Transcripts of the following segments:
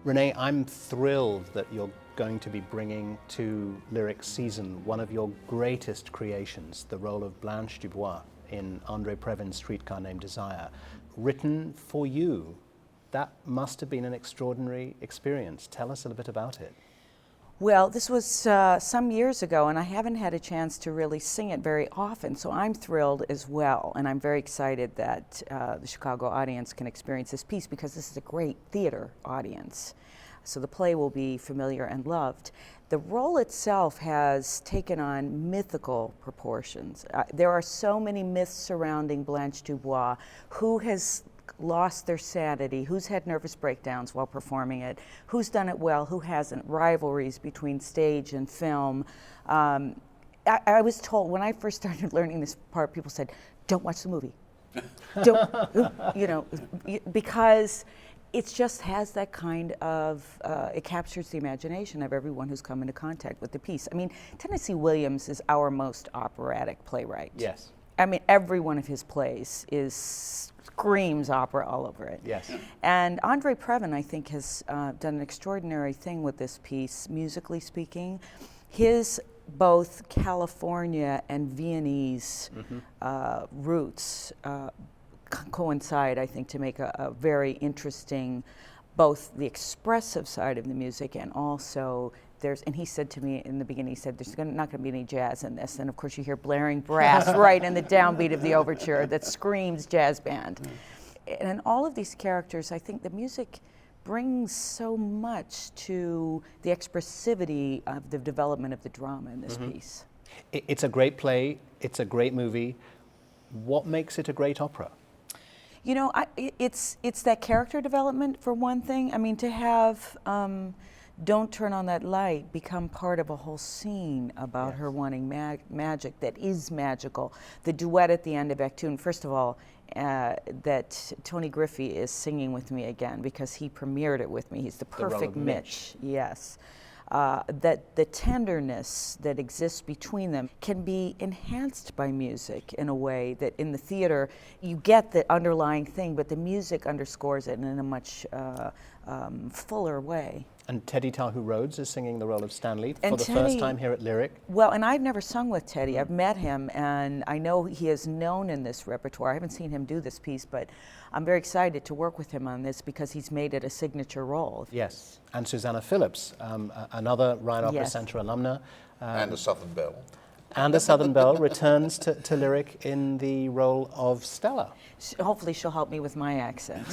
Renée, I'm thrilled that you're going to be bringing to Lyric Season one of your greatest creations, the role of Blanche Dubois in André Previn's Streetcar Named Desire, written for you. That must have been an extraordinary experience. Tell us a little bit about it. Well, this was some years ago, and I haven't had a chance to really sing it very often, so I'm thrilled as well, and I'm very excited that the Chicago audience can experience this piece because this is a great theater audience. So the play will be familiar and loved. The role itself has taken on mythical proportions. There are so many myths surrounding Blanche Dubois. Who has lost their sanity, who's had nervous breakdowns while performing it, who's done it well, who hasn't, rivalries between stage and film. I was told when I first started learning this part, people said, don't watch the movie. Don't, because it just has that kind of, it captures the imagination of everyone who's come into contact with the piece. I mean, Tennessee Williams is our most operatic playwright. Yes. I mean, every one of his plays screams opera all over it. Yes. And André Previn, I think, has done an extraordinary thing with this piece, musically speaking. His both California and Viennese roots coincide, I think, to make a very interesting, both the expressive side of the music and also and he said to me in the beginning, he said, there's not going to be any jazz in this. And of course you hear blaring brass right in the downbeat of the overture that screams jazz band. And in all of these characters, I think the music brings so much to the expressivity of the development of the drama in this piece. It's a great play, it's a great movie. What makes it a great opera? You know, it's that character development for one thing. I mean, to have Don't Turn on That Light become part of a whole scene about her wanting magic that is magical. The duet at the end of Act 2, and first of all, that Tony Griffey is singing with me again because he premiered it with me. He's the perfect Mitch. Yes. That the tenderness that exists between them can be enhanced by music in a way that in the theater you get the underlying thing, but the music underscores it in a much fuller way. And Teddy Tahu Rhodes is singing the role of Stanley for the first time here at Lyric. Well, and I've never sung with Teddy. I've met him, and I know he is known in this repertoire. I haven't seen him do this piece, but I'm very excited to work with him on this because he's made it a signature role. Yes, and Susanna Phillips, another Rhine Opera Centre alumna. And a Southern Belle. And a Southern Belle returns to Lyric in the role of Stella. Hopefully she'll help me with my accent.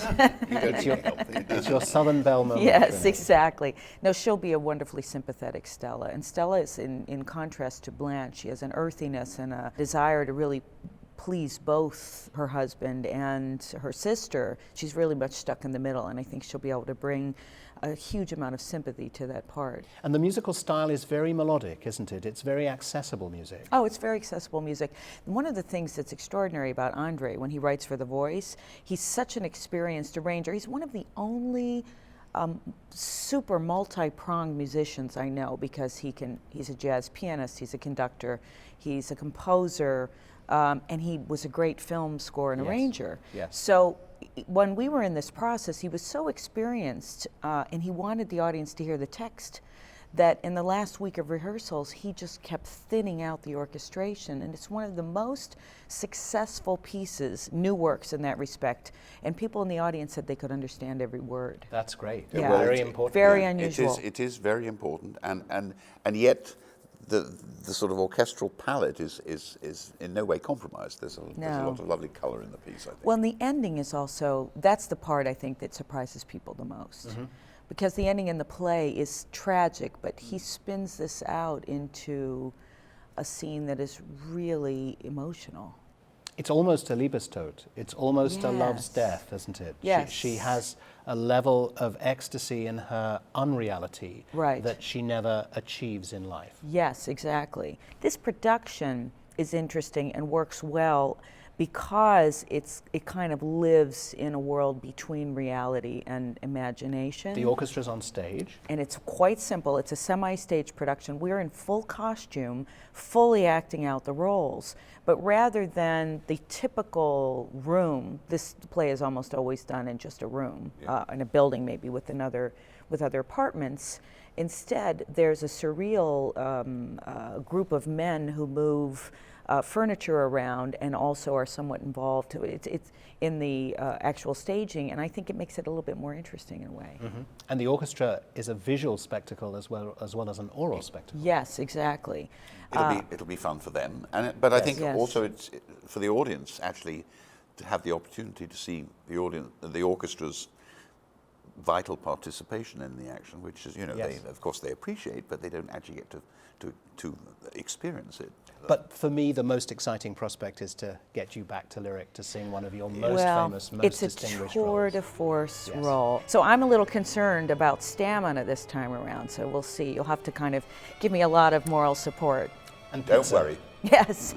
It's your Southern Belle moment. Yes, exactly. No, she'll be a wonderfully sympathetic Stella. And Stella is, in contrast to Blanche, she has an earthiness and a desire to really please both her husband and her sister. She's really much stuck in the middle, and I think she'll be able to bring a huge amount of sympathy to that part. And the musical style is very melodic, isn't it? It's very accessible music. Oh, it's very accessible music. One of the things that's extraordinary about André when he writes for The Voice, he's such an experienced arranger. He's one of the only super multi-pronged musicians I know because he's a jazz pianist, he's a conductor, he's a composer, and he was a great film score and arranger. Yes. So when we were in this process, he was so experienced and he wanted the audience to hear the text that in the last week of rehearsals, he just kept thinning out the orchestration. And it's one of the most successful pieces, new works in that respect. And people in the audience said they could understand every word. That's great. Yeah. Well, very important. Very unusual. It is very important. And yet, the sort of orchestral palette is in no way compromised. There's a lot of lovely color in the piece, I think. Well, and the ending is also, that's the part I think that surprises people the most. Because the ending in the play is tragic, but he spins this out into a scene that is really emotional. It's almost a Liebestod. It's almost a love's death, isn't it? Yes. She has a level of ecstasy in her unreality that she never achieves in life. Yes, exactly. This production is interesting and works well because it kind of lives in a world between reality and imagination. The orchestra's on stage. And it's quite simple. It's a semi-stage production. We're in full costume, fully acting out the roles. But rather than the typical room, this play is almost always done in just a room, in a building maybe with other apartments. Instead, there's a surreal group of men who move furniture around and also are somewhat involved. It's in the actual staging, and I think it makes it a little bit more interesting in a way. Mm-hmm. And the orchestra is a visual spectacle as well as an oral spectacle. Yes, exactly. It'll be fun for them, but I think also it's for the audience actually to have the opportunity to see the orchestra's vital participation in the action, which is, they, of course they appreciate, but they don't actually get to experience it. But for me, the most exciting prospect is to get you back to Lyric to sing one of your most famous, most distinguished roles. It's a tour de force role. So I'm a little concerned about stamina this time around, so we'll see. You'll have to kind of give me a lot of moral support. And don't worry. Yes.